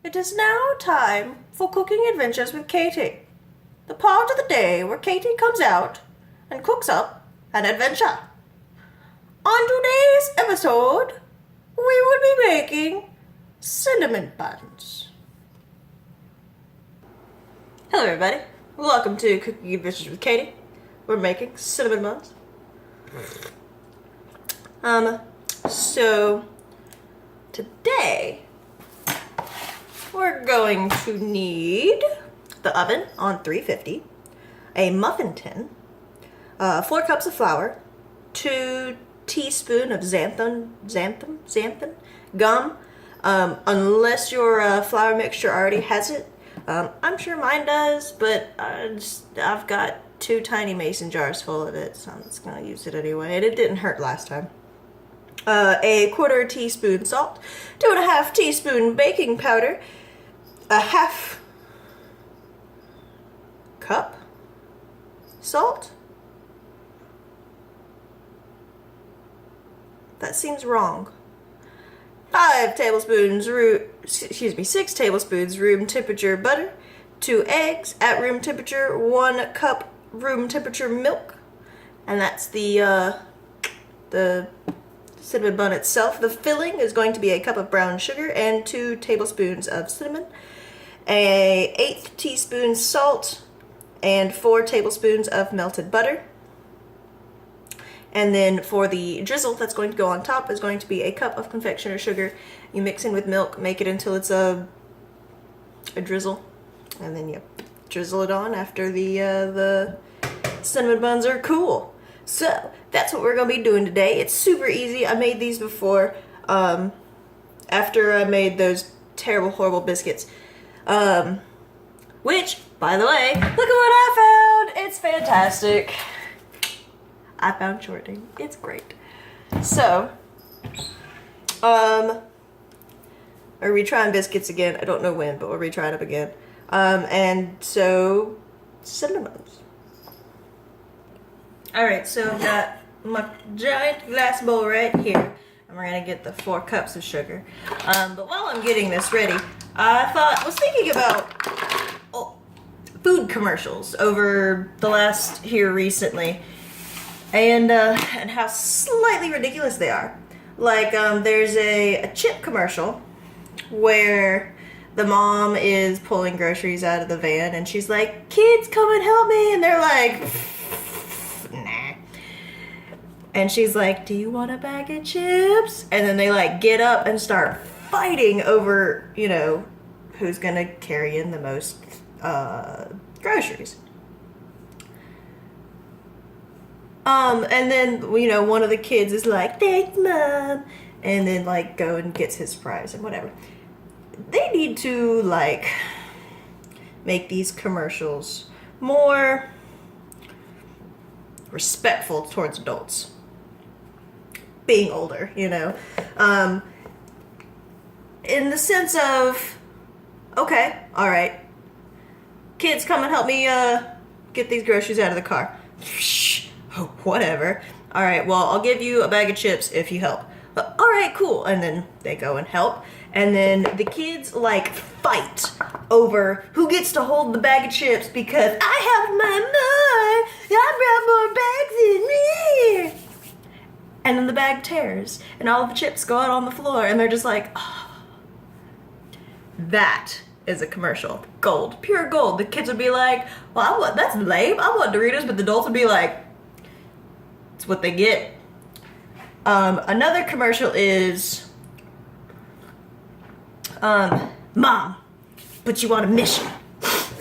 It is now time for Cooking Adventures with Kaity, the part of the day where Kaity comes out and cooks up an adventure. On today's episode, we will be making cinnamon buns. Hello everybody, welcome to Cooking Adventures with Kaity. We're making cinnamon buns. So today we're going to need the oven on 350, a muffin tin, 4 cups of flour, 2 teaspoons of xanthan gum, unless your flour mixture already has it. I'm sure mine does, but I've got 2 tiny mason jars full of it, so I'm just gonna use it anyway, and it didn't hurt last time. A 1/4 teaspoon salt, 2.5 teaspoon baking powder, a 1/2 cup salt. That seems wrong. 6 tablespoons room temperature butter, 2 eggs at room temperature, 1 cup room temperature milk, and that's the cinnamon bun itself. The filling is going to be a cup of brown sugar and 2 tablespoons of cinnamon, a 1/8 teaspoon salt, and 4 tablespoons of melted butter. And then for the drizzle that's going to go on top is going to be a cup of confectioner sugar. You mix in with milk, make it until it's a drizzle, and then you drizzle it on after the cinnamon buns are cool. So that's what we're gonna be doing today. It's super easy. I made these before, after I made those terrible, horrible biscuits. Which, by the way, look at what I found! It's fantastic. I found shortening. It's great. So, are we trying biscuits again? I don't know when, but we'll retry them again. And so, cinnamon buns. Alright, so I've got my giant glass bowl right here, and we're gonna get the 4 cups of sugar. But while I'm getting this ready, I was thinking about food commercials over the last here recently, and how slightly ridiculous they are. Like, there's a chip commercial where the mom is pulling groceries out of the van, and she's like, "Kids, come and help me," and they're like, "Nah." And she's like, "Do you want a bag of chips?" And then they like get up and start fighting over, you know, who's gonna carry in the most groceries. And then, you know, one of the kids is like, "Thanks, Mom," and then like go and gets his prize and whatever. They need to like make these commercials more respectful towards adults. Being older, you know. In the sense of, okay, alright, kids, come and help me get these groceries out of the car. Whatever. Alright, well, I'll give you a bag of chips if you help. Alright, cool. And then they go and help. And then the kids, like, fight over who gets to hold the bag of chips because I have more. I brought more bags than me. And then the bag tears. And all the chips go out on the floor. And they're just like, oh. That is a commercial. Gold. Pure gold. The kids would be like, well, that's lame. I want Doritos. But the adults would be like, it's what they get. Another commercial is, Mom, but you want a mission.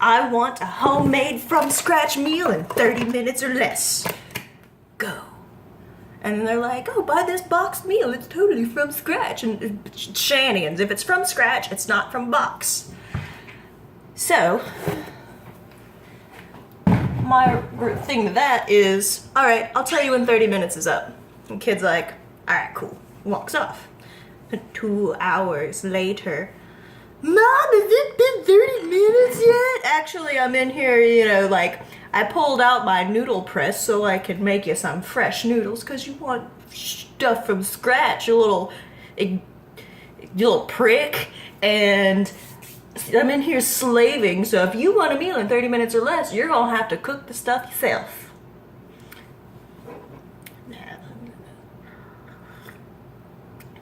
I want a homemade from scratch meal in 30 minutes or less. Go. And then they're like, oh, buy this boxed meal. It's totally from scratch. And shenanigans. If it's from scratch, it's not from box. So, my thing to that is, alright, I'll tell you when 30 minutes is up. And kid's like, alright, cool. Walks off. 2 hours later, Mom, has it been 30 minutes yet? Actually, I'm in here, you know, like, I pulled out my noodle press so I could make you some fresh noodles, because you want stuff from scratch, you little prick. And I'm in here slaving, so if you want a meal in 30 minutes or less, you're gonna have to cook the stuff yourself.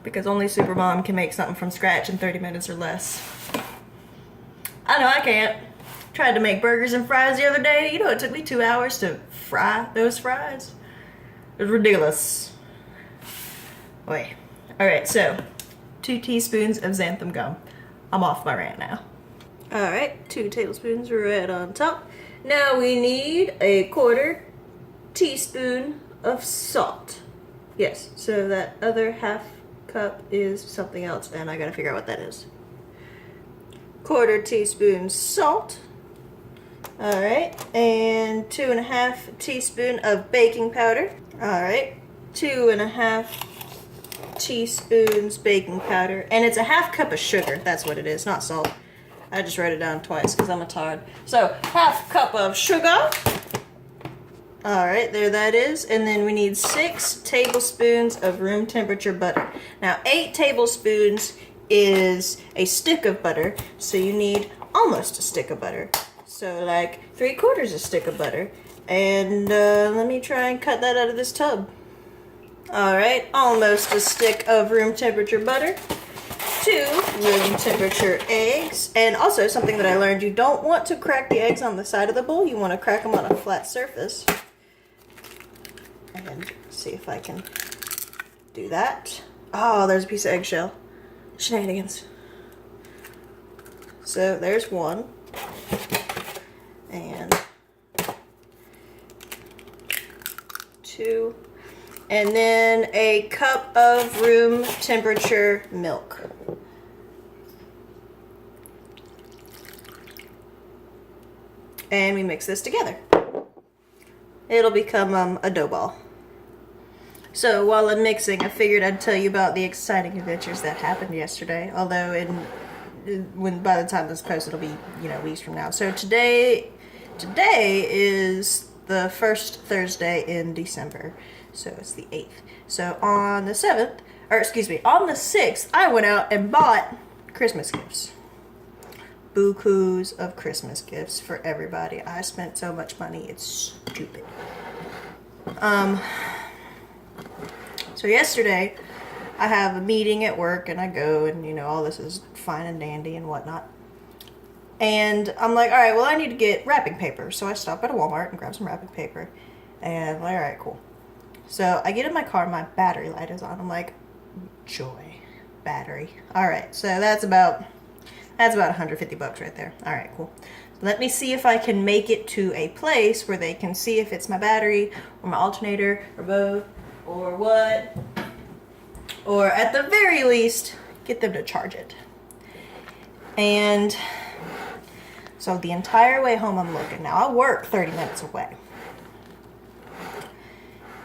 Because only Supermom can make something from scratch in 30 minutes or less. I know I can't. Tried to make burgers and fries the other day. You know, it took me 2 hours to fry those fries. It was ridiculous. Wait. Alright, so 2 teaspoons of xanthan gum. I'm off my rant now. Alright, 2 tablespoons right on top. Now we need a 1/4 teaspoon of salt. Yes, so that other half cup is something else, and I gotta figure out what that is. 1/4 teaspoon salt. Alright, and 2.5 teaspoon of baking powder. Alright, 2.5 teaspoons baking powder, and it's a half cup of sugar. That's what it is, not salt. I just wrote it down twice because I'm a tard. So, half cup of sugar. Alright, there that is. And then we need 6 tablespoons of room temperature butter. Now, 8 tablespoons is a stick of butter, so you need almost a stick of butter. So, like 3/4 a stick of butter. And let me try and cut that out of this tub. Alright, almost a stick of room temperature butter. 2 room temperature eggs. And also something that I learned, you don't want to crack the eggs on the side of the bowl. You want to crack them on a flat surface. And see if I can do that. Oh, there's a piece of eggshell. Shenanigans. So there's 1. And 2. And then a cup of room temperature milk. And we mix this together. It'll become a dough ball. So while I'm mixing, I figured I'd tell you about the exciting adventures that happened yesterday. Although by the time this post, it'll be, you know, weeks from now. So today is the first Thursday in December. So it's the 8th. So on the 7th, or excuse me, on the 6th, I went out and bought Christmas gifts. Bukus of Christmas gifts for everybody. I spent so much money, it's stupid. So yesterday, I have a meeting at work, and I go, and you know, all this is fine and dandy and whatnot. And I'm like, all right, well, I need to get wrapping paper. So I stop at a Walmart and grab some wrapping paper. And I'm like, all right, cool. So I get in my car, my battery light is on. I'm like, joy, battery. All right, so that's about $150 right there. All right, cool. Let me see if I can make it to a place where they can see if it's my battery or my alternator or both or what. Or at the very least, get them to charge it. And so the entire way home I'm looking. Now I work 30 minutes away.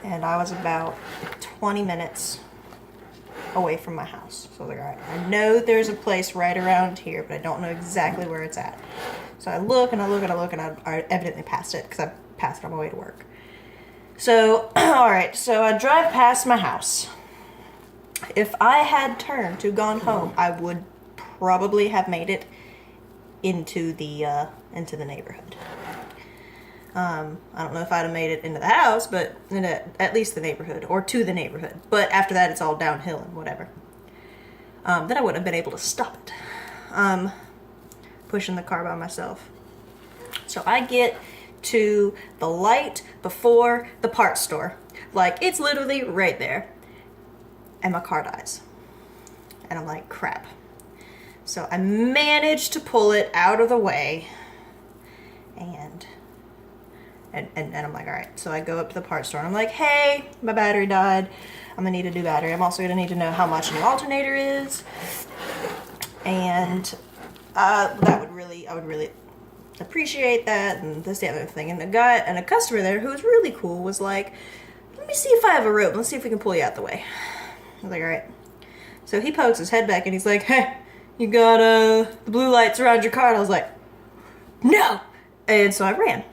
And I was about 20 minutes away from my house. So I was like, all right, I know there's a place right around here, but I don't know exactly where it's at. So I look and I look and I look, and I evidently passed it because I passed it on my way to work. So, all right, so I drive past my house. If I had turned to gone home, I would probably have made it into the neighborhood. I don't know if I'd have made it into the house, but at least the neighborhood, or to the neighborhood. But after that, it's all downhill and whatever. Then I wouldn't have been able to stop it. Pushing the car by myself. So I get to the light before the parts store. Like, it's literally right there. And my car dies. And I'm like, crap. So I managed to pull it out of the way. And I'm like, all right. So I go up to the parts store and I'm like, hey, my battery died. I'm gonna need a new battery. I'm also gonna need to know how much a new alternator is. And I would really appreciate that, and this, the other thing. And a customer there who was really cool was like, let me see if I have a rope. Let's see if we can pull you out the way. I was like, all right. So he pokes his head back and he's like, hey, you got the blue lights around your car. And I was like, no. And so I ran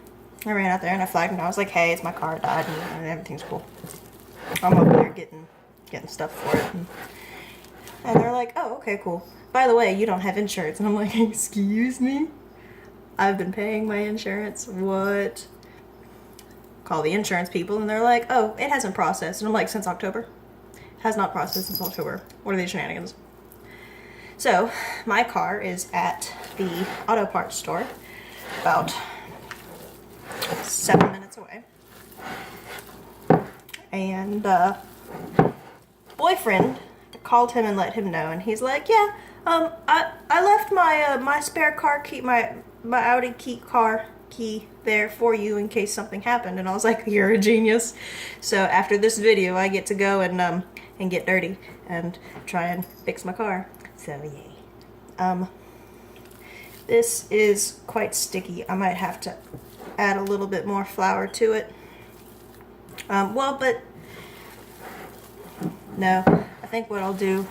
out there and I flagged, and I was like, hey, it's my car died and everything's cool. I'm over here getting stuff for it. And And they're like, oh, okay, cool. By the way, you don't have insurance. And I'm like, excuse me? I've been paying my insurance. What? Call the insurance people, and they're like, oh, it hasn't processed. And I'm like, since October? Has not processed since October. What are these shenanigans? So, my car is at the auto parts store, about 7 minutes away. And, boyfriend called him and let him know, and he's like, yeah, I left my, my spare car key, my Audi car key there for you in case something happened. And I was like, you're a genius. So after this video, I get to go and get dirty and try and fix my car. So yay. This is quite sticky. I might have to add a little bit more flour to it. Well, but no, I think what I'll do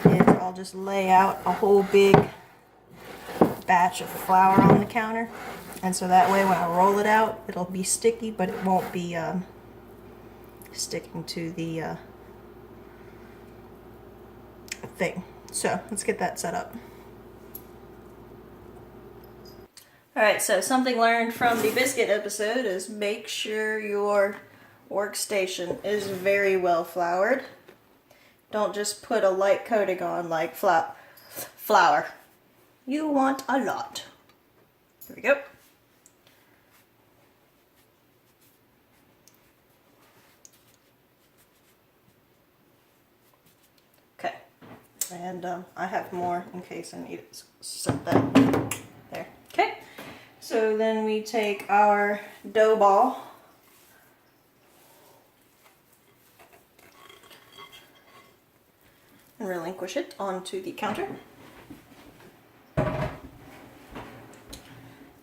is I'll just lay out a whole big batch of flour on the counter, and so that way when I roll it out, it'll be sticky, but it won't be sticking to the thing. So let's get that set up. Alright, so something learned from the biscuit episode is make sure your workstation is very well floured. Don't just put a light coating on like flour. You want a lot. Here we go. Okay. And I have more in case I need to set that there. Okay. So then we take our dough ball and relinquish it onto the counter.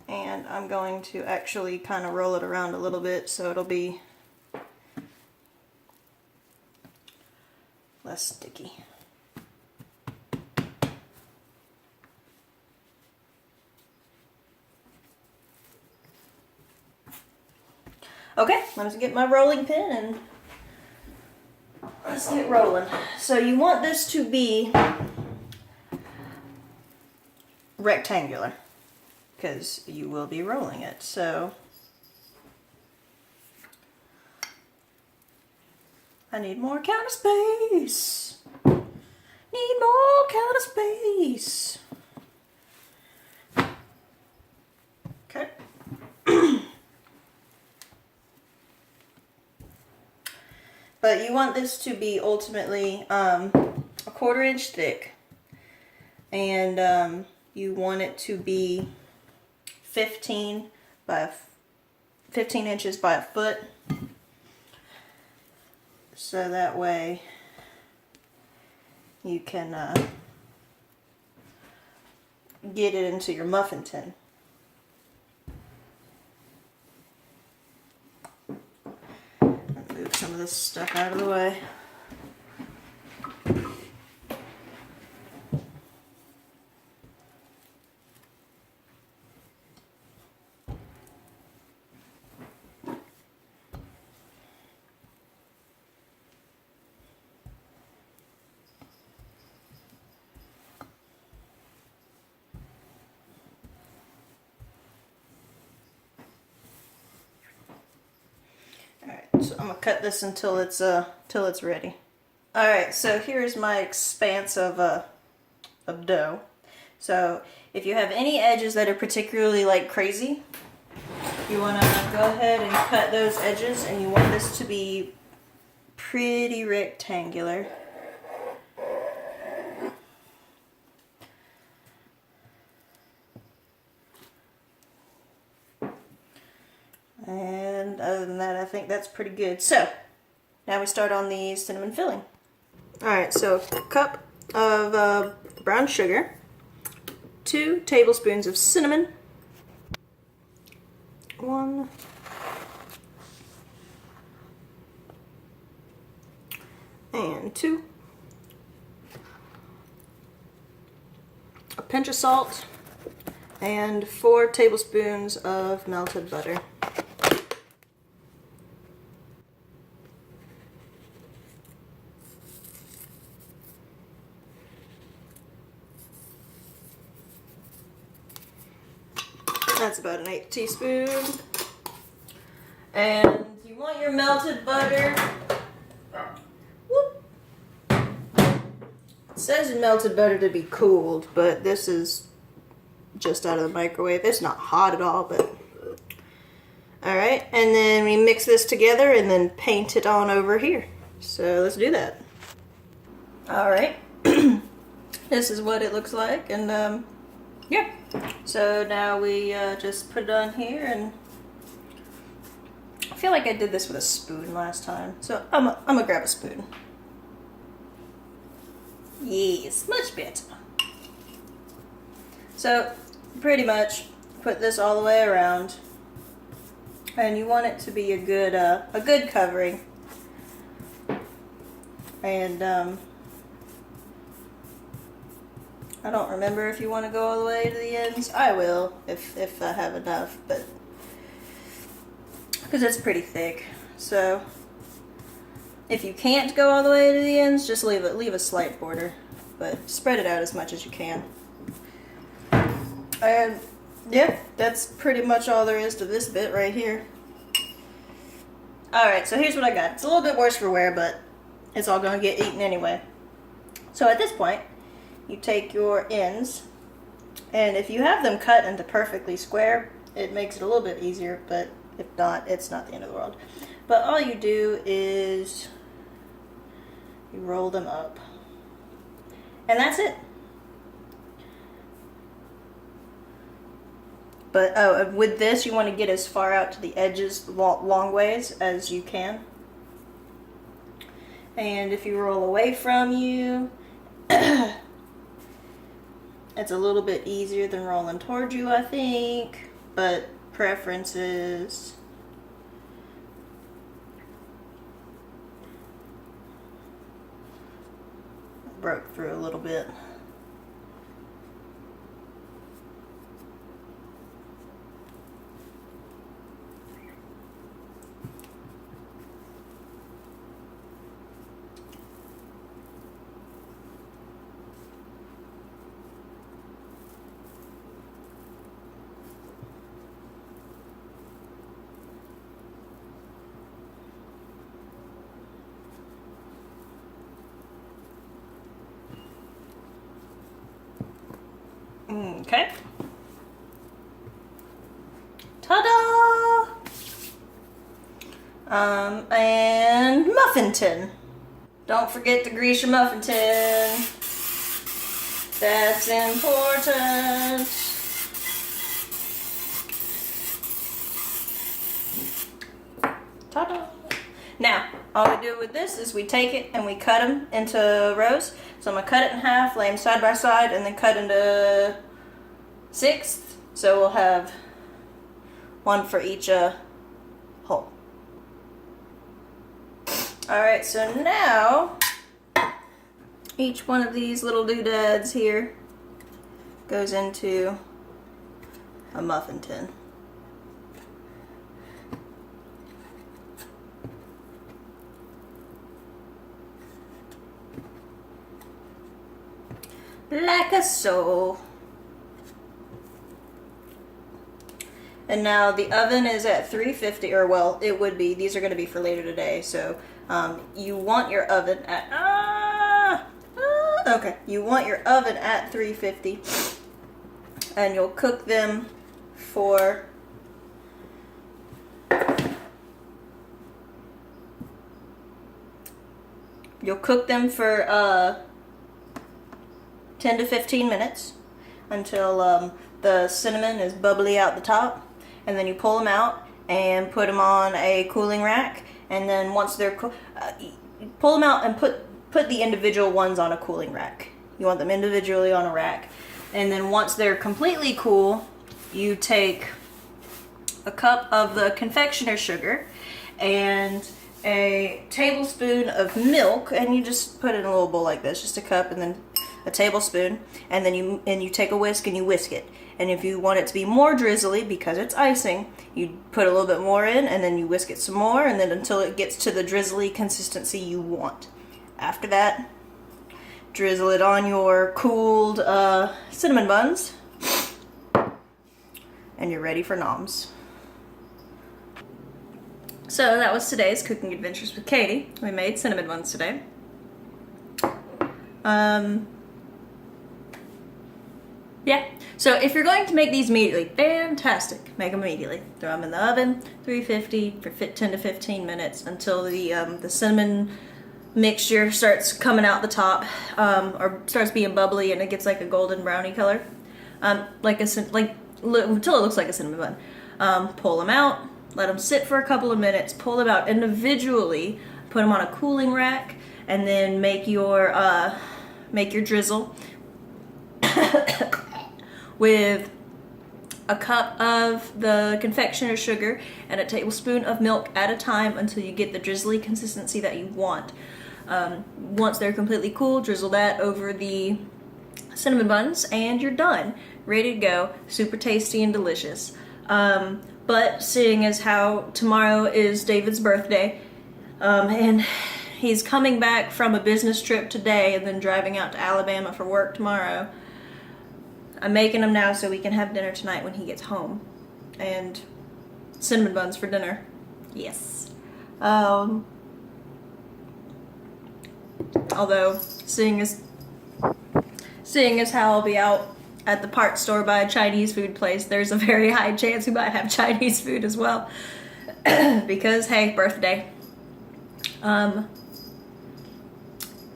And I'm going to actually kind of roll it around a little bit so it'll be less sticky. Okay, let's get my rolling pin and let's get rolling. So you want this to be rectangular because you will be rolling it. So I need more counter space. Need more counter space. Okay. But you want this to be ultimately a 1/4 inch thick, and you want it to be 15 inches by a foot, so that way you can get it into your muffin tin. Move some of this stuff out of the way. So I'm gonna cut this until it's ready. All right, so here's my expanse of dough. So if you have any edges that are particularly like crazy, you wanna go ahead and cut those edges, and you want this to be pretty rectangular. And other than that, I think that's pretty good. So, now we start on the cinnamon filling. Alright, so a cup of brown sugar, 2 tablespoons of cinnamon, 1, and 2, a pinch of salt, and 4 tablespoons of melted butter. That's about an 1/8 teaspoon. And you want your melted butter. Whoop. It says melted butter to be cooled, but this is just out of the microwave. It's not hot at all, but alright. And then we mix this together and then paint it on over here. So let's do that. Alright. This is what it looks like, and yeah. So now we just put it on here, and I feel like I did this with a spoon last time, so I'm gonna grab a spoon. Yes, much better. So pretty much put this all the way around, and you want it to be a good covering. And I don't remember if you want to go all the way to the ends. I will if I have enough, but because it's pretty thick. So if you can't go all the way to the ends, just leave a slight border, but spread it out as much as you can. And yeah, that's pretty much all there is to this bit right here. Alright, so here's what I got. It's a little bit worse for wear, but it's all going to get eaten anyway. So at this point, you take your ends, and if you have them cut into perfectly square, it makes it a little bit easier, but if not, it's not the end of the world. But all you do is you roll them up, and that's it. But with this, you want to get as far out to the edges long ways as you can. And if you roll away from you, it's a little bit easier than rolling towards you, I think, but preferences. Broke through a little bit. Okay. Ta-da! And muffin tin. Don't forget to grease your muffin tin. That's important. Ta-da! Now, all we do with this is we take it and we cut them into rows. So I'm going to cut it in half, lay them side by side, and then cut into sixths. So we'll have one for each hole. Alright, so now each one of these little doodads here goes into a muffin tin. Like so. And now the oven is at 350, or well, it would be. These are going to be for later today, so you want your oven at okay. You want your oven at 350, and you'll cook them for 10 to 15 minutes until the cinnamon is bubbly out the top, and then you pull them out and put them on a cooling rack, and then once they're pull them out and put the individual ones on a cooling rack. You want them individually on a rack, and then once they're completely cool, you take a cup of the confectioner's sugar and a tablespoon of milk, and you just put it in a little bowl like this, just a cup, and then a tablespoon, and then you take a whisk and you whisk it. And if you want it to be more drizzly because it's icing, you put a little bit more in, and then you whisk it some more, and then until it gets to the drizzly consistency you want. After that, drizzle it on your cooled cinnamon buns, and you're ready for noms. So that was today's cooking adventures with Katie. We made cinnamon buns today. Yeah, so if you're going to make these immediately, fantastic. Make them immediately. Throw them in the oven, 350 for 10 to 15 minutes until the cinnamon mixture starts coming out the top, or starts being bubbly and it gets like a golden brownie color, until it looks like a cinnamon bun. Pull them out, let them sit for a couple of minutes, pull them out individually, put them on a cooling rack, and then make your drizzle with a cup of the confectioner's sugar and a tablespoon of milk at a time until you get the drizzly consistency that you want. Once they're completely cool, drizzle that over the cinnamon buns and you're done. Ready to go. Super tasty and delicious. But seeing as how tomorrow is David's birthday, and he's coming back from a business trip today and then driving out to Alabama for work tomorrow, I'm making them now so we can have dinner tonight when he gets home. And cinnamon buns for dinner. Yes. Although, seeing as how I'll be out at the parts store by a Chinese food place, there's a very high chance we might have Chinese food as well. Because, hey, birthday.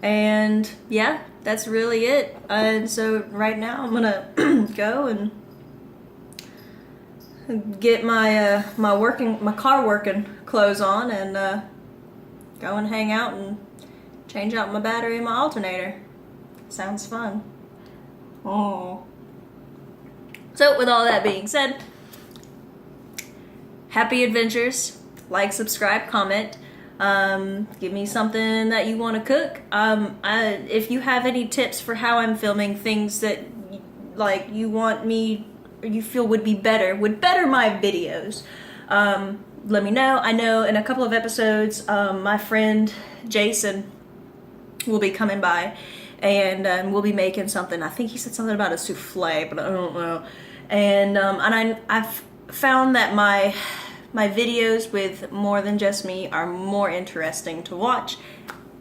And yeah, that's really it. And so right now I'm gonna go and get my my car working clothes on and go and hang out and change out my battery in my alternator. Sounds fun. Oh. So with all that being said, happy adventures. Like, subscribe, comment. Give me something that you want to cook. If you have any tips for how I'm filming, things that you want me or you feel would better my videos, let me know. I know in a couple of episodes, my friend Jason will be coming by and we'll be making something. I think he said something about a souffle, but I don't know. And I've found that my videos with more than just me are more interesting to watch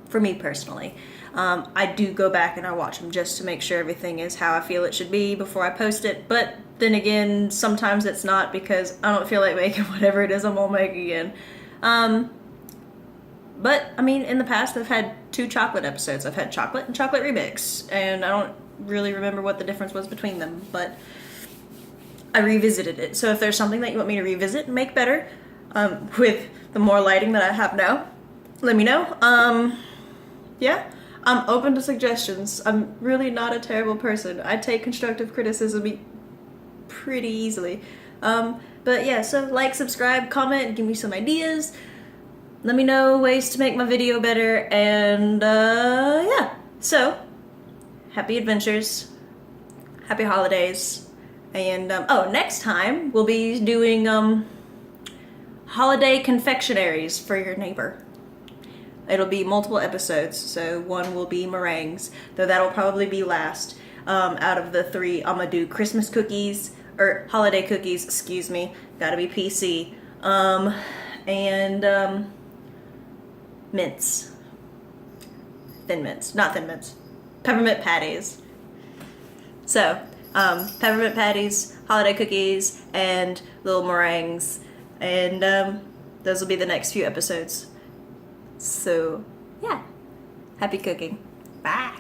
for me personally. I do go back and I watch them just to make sure everything is how I feel it should be before I post it, but then again, sometimes it's not because I don't feel like making whatever it is I'm gonna make again. But, I mean, in the past I've had 2 chocolate episodes. I've had chocolate and chocolate remix, and I don't really remember what the difference was between them, but I revisited it. So if there's something that you want me to revisit and make better, with the more lighting that I have now, let me know. Yeah, I'm open to suggestions. I'm really not a terrible person. I take constructive criticism pretty easily. But yeah, so like, subscribe, comment, give me some ideas. Let me know ways to make my video better, and yeah. So, happy adventures, happy holidays. And, next time we'll be doing, holiday confectionaries for your neighbor. It'll be multiple episodes, so one will be meringues, though that'll probably be last. Out of the 3, I'm gonna do Christmas cookies, or holiday cookies, excuse me, gotta be PC, and, mints. Not thin mints. Peppermint patties. So, peppermint patties, holiday cookies, and little meringues. And those will be the next few episodes. So, yeah. Happy cooking. Bye.